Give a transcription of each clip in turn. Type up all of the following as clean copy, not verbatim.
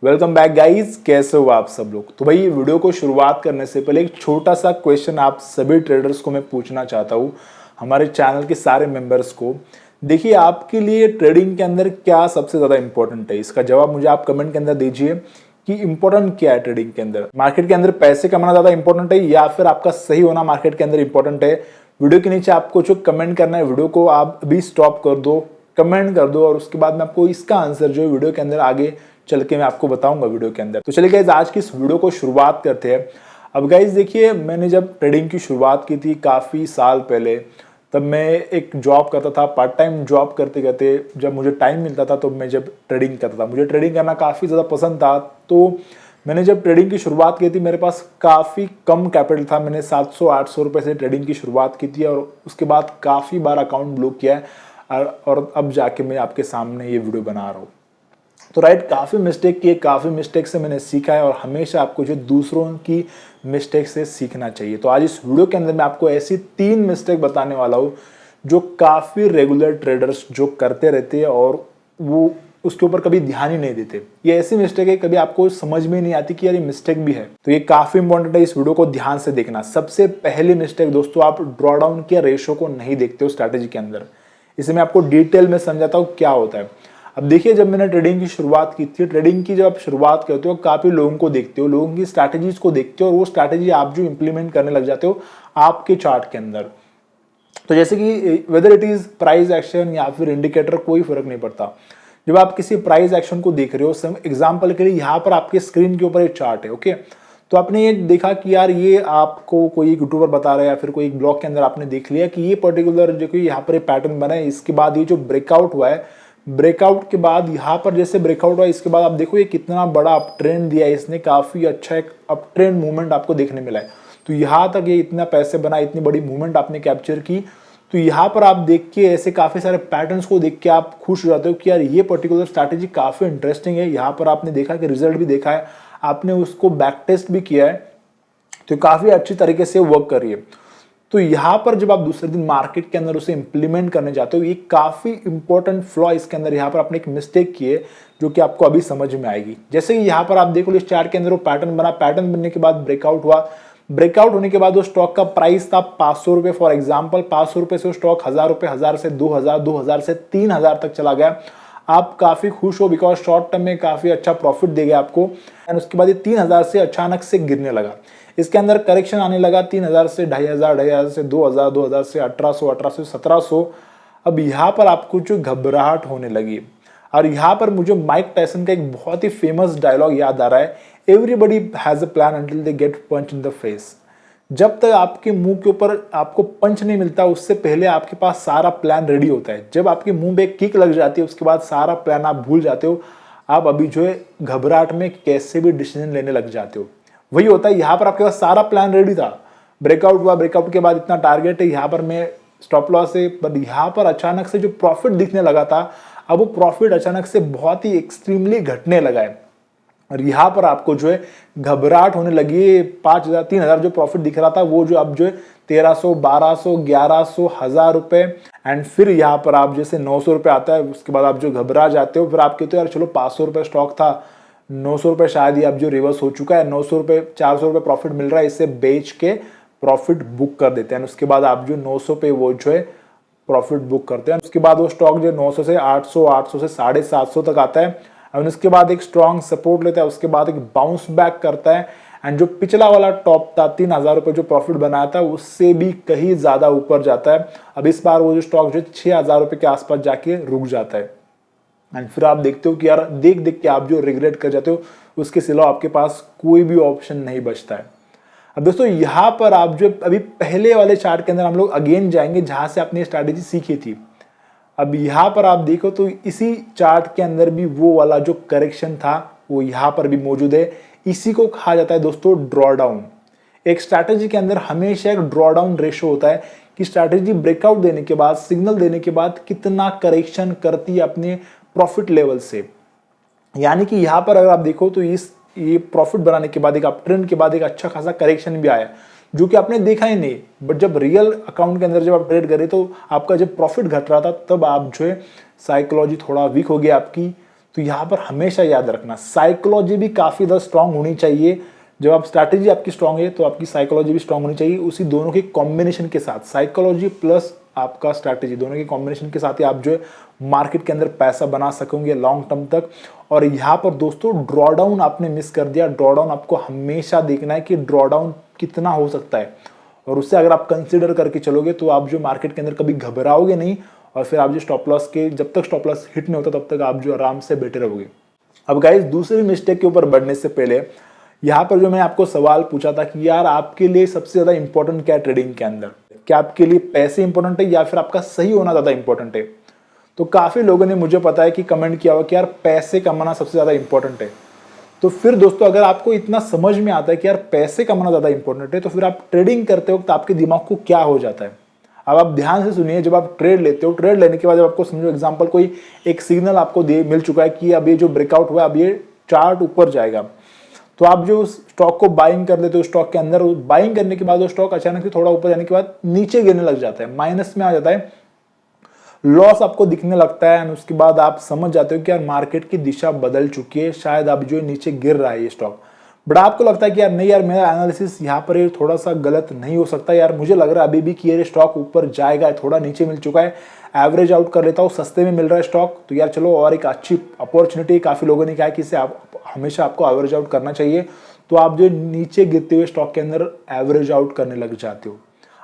Welcome back guys, कैसे हो आप सब लोग। तो भाई वीडियो को शुरुआत करने से पहले एक छोटा सा क्वेश्चन आप सभी ट्रेडर्स को मैं पूछना चाहता हूँ, हमारे चैनल के सारे मेंबर्स को। देखिए, आपके लिए ट्रेडिंग के अंदर क्या सबसे ज़्यादा इंपॉर्टेंट है, इसका जवाब मुझे आप कमेंट के अंदर दीजिए कि इंपॉर्टेंट क्या है ट्रेडिंग के अंदर। मार्केट के अंदर पैसे कमाना ज़्यादा इंपॉर्टेंट है या फिर आपका सही होना मार्केट के अंदर इंपॉर्टेंट है। वीडियो के नीचे आपको जो कमेंट करना है, वीडियो को आप अभी स्टॉप कर दो, कमेंट कर दो और उसके बाद मैं आपको इसका आंसर जो है वीडियो के अंदर आगे चल के मैं आपको बताऊंगा वीडियो के अंदर। तो चलिए गाइज, आज की इस वीडियो को शुरुआत करते हैं। अब गाइज देखिए, मैंने जब ट्रेडिंग की शुरुआत की थी काफ़ी साल पहले, तब मैं एक जॉब करता था। पार्ट टाइम जॉब करते करते जब मुझे टाइम मिलता था तो मैं जब ट्रेडिंग करता था, मुझे ट्रेडिंग करना काफ़ी ज़्यादा पसंद था। तो मैंने जब ट्रेडिंग की शुरुआत की थी, मेरे पास काफ़ी कम कैपिटल था। मैंने 700-800 रुपये से ट्रेडिंग की शुरुआत की थी और उसके बाद काफ़ी बार अकाउंट ब्लॉक किया है और अब जाके मैं आपके सामने ये वीडियो बना रहा हूँ। तो राइट, काफ़ी मिस्टेक किए, काफ़ी मिस्टेक से मैंने सीखा है और हमेशा आपको जो दूसरों की मिस्टेक से सीखना चाहिए। तो आज इस वीडियो के अंदर मैं आपको ऐसी 3 मिस्टेक बताने वाला हूँ जो काफ़ी रेगुलर ट्रेडर्स जो करते रहते हैं और वो उसके ऊपर कभी ध्यान ही नहीं देते। ये ऐसी मिस्टेक है कभी आपको समझ में नहीं आती कि यार ये मिस्टेक भी है। तो ये काफ़ी इंपॉर्टेंट है, इस वीडियो को ध्यान से देखना। सबसे पहली मिस्टेक दोस्तों, आप ड्रॉडाउन के रेशो को नहीं देखते हो स्ट्रैटेजी के अंदर। इसे मैं आपको डिटेल में समझाता हूँ क्या होता है। अब देखिए, जब मैंने ट्रेडिंग की शुरुआत की थी, ट्रेडिंग की जब आप शुरुआत करते हो काफ़ी लोगों को देखते हो, लोगों की स्ट्रैटेजीज को देखते हो और वो स्ट्रैटेजी आप जो इंप्लीमेंट करने लग जाते हो आपके चार्ट के अंदर। तो जैसे कि whether it is price action या फिर इंडिकेटर, कोई फर्क नहीं पड़ता। जब आप किसी प्राइस एक्शन को देख रहे हो, एग्जाम्पल के लिए यहाँ पर आपके स्क्रीन के ऊपर एक चार्ट है, ओके। तो आपने ये देखा कि यार ये आपको कोई यूट्यूबर बता रहा है या फिर कोई एक ब्लॉग के अंदर आपने देख लिया कि ये पर्टिकुलर जो कि यहाँ पर एक पैटर्न बना है, इसके बाद ये जो ब्रेकआउट हुआ है, ब्रेकआउट के बाद यहाँ पर जैसे ब्रेकआउट हुआ, इसके बाद आप देखो ये कितना बड़ा अप ट्रेंड दिया है इसने, काफी अच्छा एक अप ट्रेंड मूवमेंट आपको देखने मिला है। तो यहाँ तक ये इतना पैसे बना, इतनी बड़ी मूवमेंट आपने कैप्चर की। तो यहाँ पर आप देख के ऐसे काफी सारे पैटर्न्स को देख के आप खुश हो जाते हो कि यार ये पर्टिकुलर स्ट्रैटेजी काफी इंटरेस्टिंग है। यहाँ पर आपने देखा कि रिजल्ट भी देखा है, आपने उसको बैक टेस्ट भी किया है, तो काफी अच्छी तरीके से वर्क कर रही है। तो यहाँ पर जब आप दूसरे दिन मार्केट के अंदर उसे इंप्लीमेंट करने जाते हो, ये काफी इंपॉर्टेंट फ्लॉ इसके अंदर यहाँ पर आपने एक मिस्टेक की है जो कि आपको अभी समझ में आएगी। जैसे कि यहाँ पर आप देखो इस चार्ट के अंदर वो पैटर्न बना, पैटर्न बनने के बाद ब्रेकआउट हुआ, ब्रेकआउट होने के बाद वो स्टॉक का प्राइस था 500 रुपए। फॉर एग्जाम्पल 500 रुपए से वो स्टॉक 1000 रुपए, 1000 से 2000, 2000 से 3000 तक चला गया। आप काफी खुश हो बिकॉज शॉर्ट टर्म में काफी अच्छा प्रॉफिट दे गया आपको। एंड उसके बाद ये 3000 से अचानक से गिरने लगा, इसके अंदर करेक्शन आने लगा 3000 से 2500, 2500 से 2000, 2000 से 1800, 1800 से 1700। अब यहाँ पर आपको जो घबराहट होने लगी और यहाँ पर मुझे माइक टायसन का एक बहुत ही फेमस डायलॉग याद आ रहा है, everybody has a plan until they get punch in the face. जब तक आपके मुंह के ऊपर आपको पंच नहीं मिलता उससे पहले आपके पास सारा प्लान रेडी होता है। जब आपके मुंह पे किक लग जाती है उसके बाद सारा प्लान आप भूल जाते हो। आप अभी जो है घबराहट में कैसे भी डिसीजन लेने लग जाते हो। वही होता है, यहाँ पर आपके पास सारा प्लान रेडी था, ब्रेकआउट हुआ, ब्रेकआउट के बाद इतना टारगेट है, यहाँ पर मैं स्टॉप लॉस है, पर यहाँ पर अचानक से जो प्रॉफिट दिखने लगा था, अब वो प्रॉफिट अचानक से बहुत ही एक्सट्रीमली घटने लगा है और यहाँ पर आपको जो है घबराहट होने लगी। 5000, 3000 जो प्रॉफिट दिख रहा था वो जो अब जो है 1300, 1200, 1100, 1000 रुपए एंड फिर यहाँ पर आप जैसे 900 रुपए आता है, उसके बाद आप जो घबरा जाते हो, फिर आप कहते हो यार चलो 500 रुपए स्टॉक था, 900 रुपए शायद ये अब जो रिवर्स हो चुका है, 900 रुपए, 400 रुपए प्रॉफिट मिल रहा है, इसे बेच के प्रॉफिट बुक कर देते हैं। उसके बाद आप जो 900 पे वो जो है प्रॉफिट बुक करते हैं। उसके बाद वो स्टॉक जो 900 से 800, 800 से 750 तक आता है और उसके बाद एक स्ट्रॉन्ग सपोर्ट लेता है, उसके बाद एक बाउंस बैक करता है एंड जो पिछला वाला टॉप था 3000 रुपए जो प्रॉफिट बनाया था उससे भी कहीं ज्यादा ऊपर जाता है। अब इस बार वो जो स्टॉक जो 6000 रुपए के आसपास जाके रुक जाता है एंड फिर आप देखते हो कि यार देख देख के आप जो रिग्रेट कर जाते हो, उसके सिवा आपके पास कोई भी ऑप्शन नहीं बचता है। अब दोस्तों यहाँ पर आप जो अभी पहले वाले चार्ट के अंदर हम लोग अगेन जाएंगे जहां से आपने स्ट्रैटेजी सीखी थी। अब यहाँ पर आप देखो तो इसी चार्ट के अंदर भी वो वाला जो करेक्शन था वो यहाँ पर भी मौजूद है। इसी को कहा जाता है दोस्तों ड्रॉडाउन। एक स्ट्रैटेजी के अंदर हमेशा एक ड्रॉडाउन रेशो होता है कि स्ट्रैटेजी ब्रेकआउट देने के बाद, सिग्नल देने के बाद कितना करेक्शन करती है अपने प्रॉफिट लेवल से। यानी कि यहाँ पर अगर आप देखो तो ये प्रॉफिट बनाने के बाद एक अप ट्रेंड के बाद एक अच्छा खासा करेक्शन भी आया जो कि आपने देखा ही नहीं, बट जब रियल अकाउंट के अंदर जब आप ट्रेड करें तो आपका जब प्रॉफिट घट रहा था तब आप जो है साइकोलॉजी थोड़ा वीक हो गया आपकी। तो यहाँ पर हमेशा याद रखना साइकोलॉजी भी काफ़ी ज़्यादा स्ट्रांग होनी चाहिए। जब आप स्ट्रैटेजी आपकी स्ट्रांग है तो आपकी साइकोलॉजी भी स्ट्रांग होनी चाहिए। उसी दोनों के कॉम्बिनेशन के साथ, साइकोलॉजी प्लस आपका स्ट्रैटेजी, दोनों के कॉम्बिनेशन के साथ ही आप जो है मार्केट के अंदर पैसा बना सकोगे लॉन्ग टर्म तक। और यहाँ पर दोस्तों ड्रॉडाउन आपने मिस कर दिया। ड्रॉडाउन आपको हमेशा देखना है कि ड्रॉडाउन कितना हो सकता है, और उससे अगर आप कंसिडर करके चलोगे तो आप जो मार्केट के अंदर कभी घबराओगे नहीं, और फिर आप जो स्टॉप लॉस के, जब तक स्टॉप लॉस हिट नहीं होता तब तक आप जो आराम से बैठे रहोगे। अब गाइस दूसरी मिस्टेक के ऊपर बढ़ने से पहले यहाँ पर जो मैं आपको सवाल पूछा था कि यार आपके लिए सबसे ज्यादा इंपॉर्टेंट क्या है ट्रेडिंग के अंदर, क्या आपके लिए पैसे इंपॉर्टेंट है या फिर आपका सही होना ज्यादा इंपॉर्टेंट है। तो काफी लोगों ने मुझे पता है कि कमेंट किया हुआ कि यार पैसे कमाना सबसे ज्यादा इंपॉर्टेंट है। तो फिर दोस्तों अगर आपको इतना समझ में आता है कि यार पैसे कमाना ज्यादा इंपॉर्टेंट है, तो फिर आप ट्रेडिंग करते वक्त आपके दिमाग को क्या हो जाता है। अब आप ध्यान से सुनिए, जब आप ट्रेड लेते हो, ट्रेड लेने के बाद जब आपको समझो एग्जांपल कोई एक सिग्नल आपको मिल चुका है कि अब ये जो ब्रेकआउट हुआ, अब ये चार्ट ऊपर जाएगा, तो आप जो स्टॉक को बाइंग कर लेते हो, स्टॉक के अंदर बाइंग करने के बाद वो स्टॉक अचानक से थोड़ा ऊपर जाने के बाद नीचे गिरने लग जाता है, माइनस में आ जाता है, लॉस आपको दिखने लगता है। उसके बाद आप समझ जाते हो कि यार मार्केट की दिशा बदल चुकी है, शायद अब जो नीचे गिर रहा है ये स्टॉक। बट आपको लगता है कि यार नहीं यार, मेरा एनालिसिस यहाँ पर ये थोड़ा सा गलत नहीं हो सकता यार, मुझे लग रहा है अभी भी कि ये स्टॉक ऊपर जाएगा, थोड़ा नीचे मिल चुका है, एवरेज आउट कर लेता हूँ, सस्ते में मिल रहा है स्टॉक, तो यार चलो और एक अच्छी अपॉर्चुनिटी। काफी लोगों ने कहा कि इसे आप हमेशा आपको एवरेज आउट करना चाहिए, तो आप जो नीचे गिरते हुए स्टॉक के अंदर एवरेज आउट करने लग जाते हो।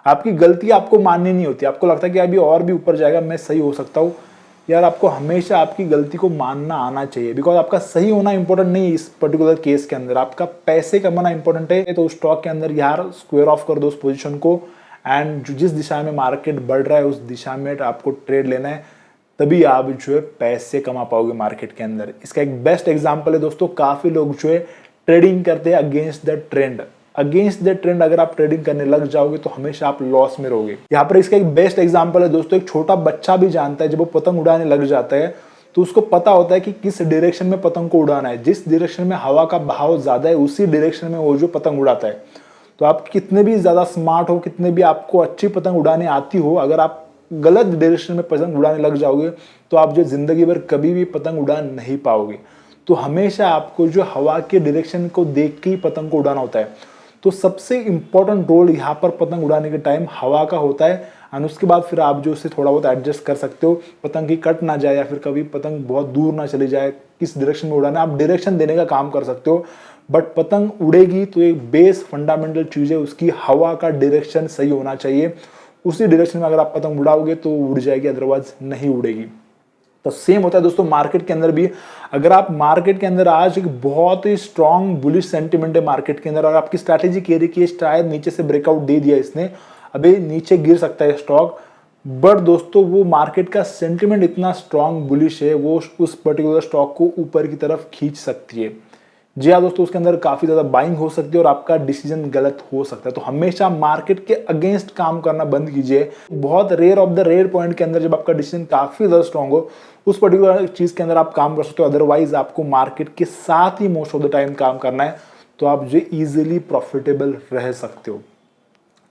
आपकी गलती आपको माननी नहीं होती, आपको लगता है कि अभी और भी ऊपर जाएगा, मैं सही हो सकता हूँ। यार आपको हमेशा आपकी गलती को मानना आना चाहिए, बिकॉज आपका सही होना इंपॉर्टेंट नहीं है इस पर्टिकुलर केस के अंदर, आपका पैसे कमाना इंपॉर्टेंट है। तो स्टॉक के अंदर यार स्क्वायर ऑफ कर दो उस पोजीशन को, एंड जिस दिशा में मार्केट बढ़ रहा है उस दिशा में आपको ट्रेड लेना है, तभी आप जो है पैसे कमा पाओगे मार्केट के अंदर। इसका एक बेस्ट एग्जांपल है दोस्तों, काफी लोग जो है ट्रेडिंग करते हैं against the trend. Against the trend अगर आप ट्रेडिंग करने लग जाओगे तो हमेशा आप लॉस में रहोगे। यहाँ पर इसका एक बेस्ट एग्जांपल है दोस्तों, एक छोटा बच्चा भी जानता है, जब वो पतंग उड़ाने लग जाता है तो उसको पता होता है कि किस डायरेक्शन में पतंग को उड़ाना है, जिस डायरेक्शन में हवा का बहाव ज्यादा है उसी डायरेक्शन में वो जो पतंग उड़ाता है। तो आप कितने भी ज्यादा स्मार्ट हो, कितने भी आपको अच्छी पतंग उड़ाने आती हो, अगर आप गलत डायरेक्शन में पतंग उड़ाने लग जाओगे तो आप जो जिंदगी भर कभी भी पतंग उड़ा नहीं पाओगे। तो हमेशा आपको जो हवा के डायरेक्शन को देख के ही पतंग को उड़ाना होता है। तो सबसे इंपॉर्टेंट रोल यहाँ पर पतंग उड़ाने के टाइम हवा का होता है, और उसके बाद फिर आप जो उसे थोड़ा बहुत एडजस्ट कर सकते हो, पतंग की कट ना जाए या फिर कभी पतंग बहुत दूर ना चली जाए, किस डायरेक्शन में उड़ाना है आप डायरेक्शन देने का काम कर सकते हो। बट पतंग उड़ेगी तो एक बेस फंडामेंटल चीज है उसकी, हवा का डायरेक्शन सही होना चाहिए। उसी डायरेक्शन में अगर आप पतंग उड़ाओगे तो उड़ जाएगी, अदरवाइज नहीं उड़ेगी। तो सेम होता है दोस्तों मार्केट के अंदर भी। अगर आप मार्केट के अंदर आज एक बहुत ही स्ट्रॉन्ग बुलिश सेंटिमेंट है मार्केट के अंदर, और आपकी स्ट्रैटेजी कह रही कि शायद नीचे से ब्रेकआउट दे दिया इसने, अभी नीचे गिर सकता है स्टॉक, बट दोस्तों वो मार्केट का सेंटिमेंट इतना स्ट्रॉन्ग बुलिश है, वो उस पर्टिकुलर स्टॉक को ऊपर की तरफ खींच सकती है। जी हाँ दोस्तों, उसके अंदर काफी ज्यादा बाइंग हो सकती है और आपका डिसीजन गलत हो सकता है। तो हमेशा मार्केट के अगेंस्ट काम करना बंद कीजिए। बहुत rare of the rare point के अंदर जब आपका डिसीजन काफी ज्यादा स्ट्रॉन्ग हो, उस पर्टिकुलर चीज के अंदर आप काम कर सकते हो, अदरवाइज आपको मार्केट के साथ ही मोस्ट ऑफ द टाइम काम करना है, तो आप जो इजिली प्रॉफिटेबल रह सकते हो।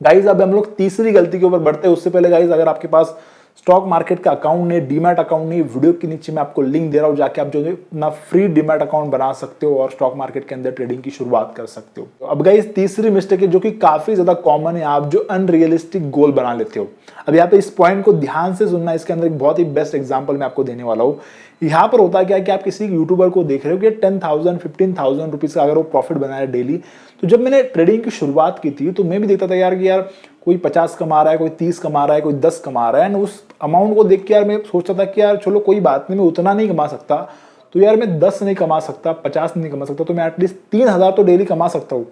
गाइज अब हम लोग तीसरी गलती के ऊपर बढ़ते हैं। उससे पहले गाइज अगर आपके पास स्टॉक मार्केट का अकाउंट नहीं, डीमैट अकाउंट नहीं, वीडियो के नीचे मैं आपको लिंक दे रहा हूं, जाके आप जो है अपना फ्री डीमैट अकाउंट बना सकते हो और स्टॉक मार्केट के अंदर ट्रेडिंग की शुरुआत कर सकते हो। तो अब गाइस तीसरी मिस्टेक है जो कि काफी ज्यादा कॉमन है, आप जो अनरियलिस्टिक गोल बना लेते हो। अब यहाँ पे इस पॉइंट को ध्यान से सुनना, इसके अंदर एक बहुत ही बेस्ट एग्जाम्पल मैं आपको देने वाला हूँ। यहाँ पर होता क्या है कि आप किसी यूट्यूबर को देख रहे हो कि 10,000 15,000 रुपीज का अगर वो प्रॉफिट बना है डेली। तो जब मैंने ट्रेडिंग की शुरुआत की थी तो मैं भी देखता था यार कि यार कोई 50 कमा रहा है, कोई 30 कमा रहा है, कोई 10 कमा रहा है, एंड उस अमाउंट को देख के यार मैं सोचता था कि यार चलो कोई बात नहीं, मैं उतना नहीं कमा सकता, तो यार मैं 10 नहीं कमा सकता, 50 नहीं कमा सकता, तो मैं एटलीस्ट 3,000 तो डेली कमा सकता हूँ।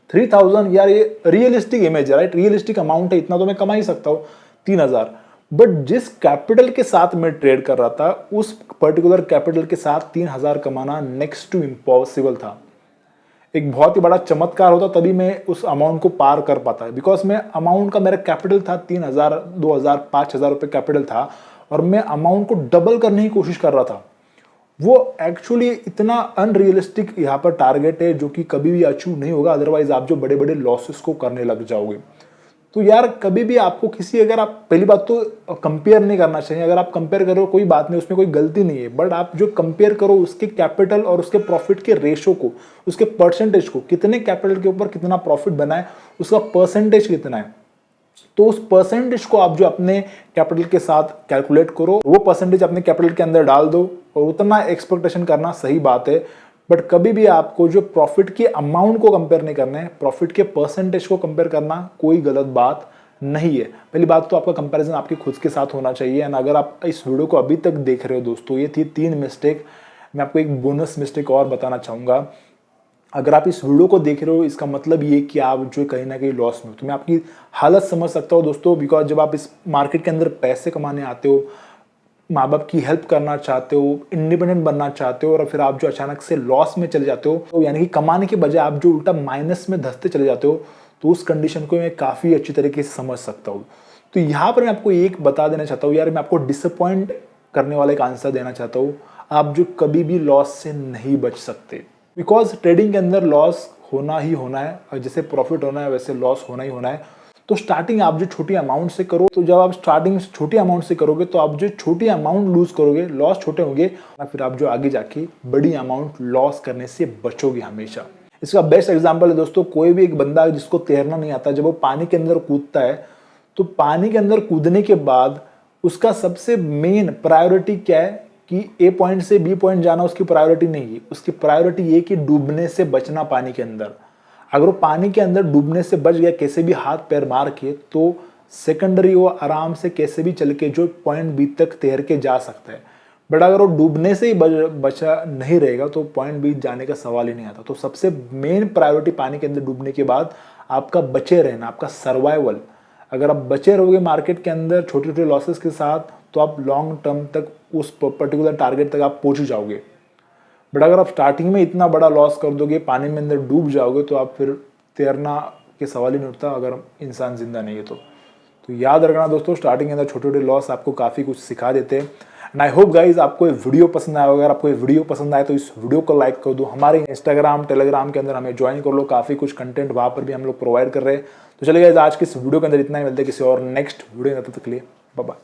3,000 यार ये रियलिस्टिक इमेज है, राइट, रियलिस्टिक अमाउंट है, इतना तो मैं कमा ही सकता हूँ 3,000। बट जिस कैपिटल के साथ मैं ट्रेड कर रहा था, उस पर्टिकुलर कैपिटल के साथ 3,000 कमाना नेक्स्ट टू इम्पॉसिबल था। एक बहुत ही बड़ा चमत्कार होता तभी मैं उस अमाउंट को पार कर पाता है, बिकॉज मैं अमाउंट का मेरा कैपिटल था 3,000, 2,000, 5,000 रुपए कैपिटल था, और मैं अमाउंट को डबल करने की कोशिश कर रहा था। वो एक्चुअली इतना अनरियलिस्टिक यहाँ पर टारगेट है जो कि कभी भी अचीव नहीं होगा, अदरवाइज आप जो बड़े बड़े लॉसेस को करने लग जाओगे। तो यार कभी भी आपको किसी, अगर आप, पहली बात तो कंपेयर नहीं करना चाहिए। अगर आप कंपेयर करो कोई बात नहीं, उसमें कोई गलती नहीं है, बट आप जो कंपेयर करो उसके कैपिटल और उसके प्रॉफिट के रेशो को, उसके परसेंटेज को, कितने कैपिटल के ऊपर कितना प्रॉफिट बना है, उसका परसेंटेज कितना है, तो उस परसेंटेज को आप जो अपने कैपिटल के साथ कैलकुलेट करो, वो परसेंटेज अपने कैपिटल के अंदर डाल दो, और उतना एक्सपेक्टेशन करना सही बात है। बट कभी भी आपको जो प्रॉफिट के अमाउंट को कंपेयर नहीं करना है, प्रॉफिट के परसेंटेज को कंपेयर करना कोई गलत बात नहीं है। पहली बात तो आपका कंपैरिजन आपके खुद के साथ होना चाहिए। एंड अगर आप इस वीडियो को अभी तक देख रहे हो दोस्तों, ये थी 3 मिस्टेक। मैं आपको एक बोनस मिस्टेक और बताना चाहूँगा। अगर आप इस वीडियो को देख रहे हो, इसका मतलब ये कि आप जो कहीं ना कहीं लॉस में हो। तो मैं आपकी हालत समझ सकता हूँ दोस्तों, बिकॉज जब आप इस मार्केट के अंदर पैसे कमाने आते हो, माँ बाप की हेल्प करना चाहते हो, इंडिपेंडेंट बनना चाहते हो, और फिर आप जो अचानक से लॉस में चले जाते हो, तो यानी कि कमाने के बजाय आप जो उल्टा माइनस में धंसते चले जाते हो, तो उस कंडीशन को मैं काफ़ी अच्छी तरीके से समझ सकता हूँ। तो यहाँ पर मैं आपको एक बता देना चाहता हूँ यार, मैं आपको डिसअपॉइंट करने वाला एक आंसर देना चाहता हूँ। आप जो कभी भी लॉस से नहीं बच सकते, बिकॉज ट्रेडिंग के अंदर लॉस होना ही होना है, और जैसे प्रॉफिट होना है वैसे लॉस होना ही होना है। तो स्टार्टिंग आप जो छोटी अमाउंट से करो, तो जब आप स्टार्टिंग छोटी अमाउंट से करोगे तो आप जो छोटी अमाउंट लूज करोगे, लॉस छोटे होंगे, फिर आप जो आगे जाके बड़ी अमाउंट लॉस करने से बचोगे हमेशा। इसका बेस्ट एग्जांपल है दोस्तों, कोई भी एक बंदा जिसको तैरना नहीं आता, जब वो पानी के अंदर कूदता है, तो पानी के अंदर कूदने के बाद उसका सबसे मेन प्रायोरिटी क्या है कि ए पॉइंट से बी पॉइंट जाना उसकी प्रायोरिटी नहीं है। उसकी प्रायोरिटी ये कि डूबने से बचना पानी के अंदर। अगर वो पानी के अंदर डूबने से बच गया कैसे भी हाथ पैर मार के, तो सेकेंडरी वो आराम से कैसे भी चल के जो पॉइंट बी तक तैर के जा सकता है। बट अगर वो डूबने से ही बचा नहीं रहेगा तो पॉइंट बी जाने का सवाल ही नहीं आता। तो सबसे मेन प्रायोरिटी पानी के अंदर डूबने के बाद आपका बचे रहना, आपका सर्वाइवल। अगर आप बचे रहोगे मार्केट के अंदर छोटे छोटे लॉसेस के साथ, तो आप लॉन्ग टर्म तक उस पर्टिकुलर टारगेट तक आप पहुंच जाओगे। बट अगर आप स्टार्टिंग में इतना बड़ा लॉस कर दोगे, पानी में अंदर डूब जाओगे, तो आप फिर तैरना के सवाल ही नहीं उठता अगर इंसान जिंदा नहीं है तो याद रखना दोस्तों, स्टार्टिंग के अंदर छोटे छोटे लॉस आपको काफ़ी कुछ सिखा देते हैं। एंड आई होप गाइज आपको ये वीडियो पसंद आया। अगर आपको ये वीडियो पसंद आए तो इस वीडियो को लाइक कर दो। हमारे इंस्टाग्राम टेलीग्राम के अंदर हमें ज्वाइन कर लो, काफ़ी कुछ कंटेंट वहाँ पर भी हम लोग प्रोवाइड कर रहे हैं। तो चलिए गाइज, आज की इस वीडियो के अंदर इतना ही। मिलते हैं किसी और नेक्स्ट वीडियो में, तब तक के लिए बाय बाय।